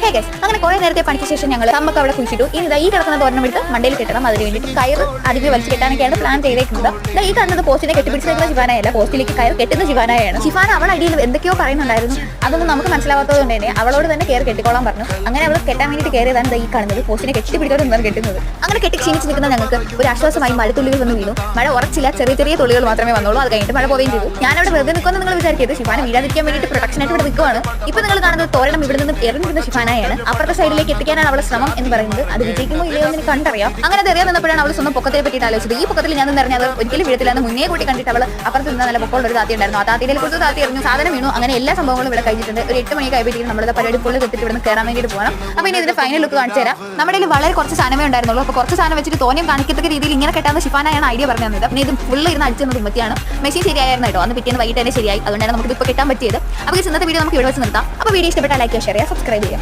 Hey guys, അങ്ങനെ കുറെ നേരത്തെ പണിക്ക് ശേഷം ഞങ്ങൾ നമുക്ക് അവിടെ കുഴിച്ചിട്ടു. ഇനി ഈ കിടക്കുന്ന തോരണം എടുത്ത് മണ്ടയിൽ കെട്ടണം. അതിന് വേണ്ടിയിട്ട് കയർ അടിഞ്ഞ് വലിച്ചു കെട്ടാനൊക്കെയാണ് പ്ലാൻ ചെയ്തേക്കുന്നത്. ഈ കാണുന്നത് പോസ്റ്റിനെ കെട്ടിപ്പിടിച്ചിരിക്കുന്ന ശിവാനയല്ല, പോസ്റ്റിലേക്ക് കയർ കെട്ടുന്ന ശിവാനയാണ്. ശിവാന അവൾ അടിയിൽ എന്തൊക്കെയോ പറയുന്നുണ്ടായിരുന്നു. അതൊന്നും നമുക്ക് മനസ്സിലാവാത്തത് കൊണ്ട് തന്നെ അവളോട് തന്നെ കയർ കെട്ടിക്കോളാൻ പറഞ്ഞു. അങ്ങനെ അവൾ കെട്ടാൻ വേണ്ടിയിട്ട് കയറിയതാണ് ഈ കാണുന്നത്. പോസ്റ്റിനെ കെട്ടിപ്പിടിച്ചോട് നിന്നാണ് കെട്ടുന്നത്. അങ്ങനെ കെട്ടി ക്ഷീണിച്ച് നിൽക്കുന്ന ഞങ്ങൾക്ക് ഒരു ആശ്വാസമായി മഴത്തുള്ളികൾ വന്ന് വീണു. മഴ ഉറച്ചില്ല, ചെറിയ ചെറിയ തുള്ളികൾ മാത്രമേ വന്നുള്ളൂ. അത് കഴിഞ്ഞിട്ട് മഴ പോവുകയും ചെയ്തു. ഞാനവിടെ വെറുതെ നിൽക്കുമെന്ന് നിങ്ങൾ വിചാരിക്കരുത്. ശിവാന വീഴാതിരിക്കാൻ വേണ്ടിയിട്ട് പ്രൊട്ടക്ഷനായിട്ട് ഇവിടെ നിൽക്കുവാണ്. ഇപ്പൊ നിങ്ങൾ കാണുന്നത് തോരണം ഇവിടെ നിന്ന് എറിഞ്ഞിരുന്ന ശിവാനയാണ്. അപ്പുറത്തെ സൈഡിലേക്ക് എത്തിക്കാനാണ് അവളുടെ ശ്രമം എന്ന് പറയുന്നത്. അത് വിജയിക്കുമോ ഇല്ലയോ എന്ന് കണ്ടറിയാം. അങ്ങനെ അറിയാൻ നിന്നപ്പോഴാണ് അവൾ സ്വന്തം പൊക്കത്തെ പറ്റിയിട്ട് ആലോചിച്ചത്. ഈ പൊക്കത്തിൽ ഞാൻ നിറഞ്ഞത് ഒരിക്കലും വീഴത്തില്ല എന്ന് മുന്നേ കൂട്ടി കണ്ടിട്ട് അവൾ അപ്പുറത്ത് നിന്ന് നല്ല പൊക്കമുള്ള ഒരു താത്തി ഉണ്ടായിരുന്നു. ആ താത്തിയിലേക്ക് കുറച്ച് താത്തി എറിഞ്ഞു, സാധനം വീണു. അങ്ങനെ എല്ലാ സംഭവങ്ങളും ഇവിടെ കഴിഞ്ഞിട്ടുണ്ട്. ഒരു 8 മണിയൊക്കെ ആയപ്പോഴത്തേക്കും നമ്മുടെ പരിപാടി ഫുള്ള് തൊട്ടിട്ട് ഇവിടെ നിന്ന് കയറാൻ വേണ്ടിയിട്ട് പോകണം. അപ്പോൾ ഇനി ഇതിന്റെ ഫൈനൽ ലുക്ക് കാണിച്ചു തരാം. നമ്മുടെ കയ്യിൽ വളരെ കുറച്ച് സാധനമേ ഉണ്ടായിരുന്നുള്ളൂ. അപ്പോൾ കുറച്ച് സാധനം വെച്ചിട്ട് തോന്നിയും കാണിക്കത്തക്ക രീതിയിൽ ഇങ്ങനെ കെട്ടാവുന്ന ശിഫാനയാണ് ഐഡിയ പറഞ്ഞു തന്നത്. പിന്നെ ഇത് ഫുള്ള് ഇരുന്ന് അടിച്ചെന്ന് തുമ്പത്തിയാണ്. മെഷീൻ ശരിയായിരുന്നു കേട്ടോ. അന്ന് പിറ്റേന്ന് വൈകിട്ട് തന്നെ ശരിയായി. അതുകൊണ്ടാണ് നമുക്ക് ഇപ്പോൾ കിട്ടാൻ പറ്റിയത്. അപ്പോൾ ഇന്നത്തെ വീഡിയോ നമുക്ക് ഇവിടെ വെച്ച് നിർത്താം. അപ്പോൾ വീഡിയോ ഇഷ്ടപ്പെട്ടാൽ ലൈക്ക് ഷെയർ ചെയ്യുക, സബ്സ്ക്രൈബ് ചെയ്യുക.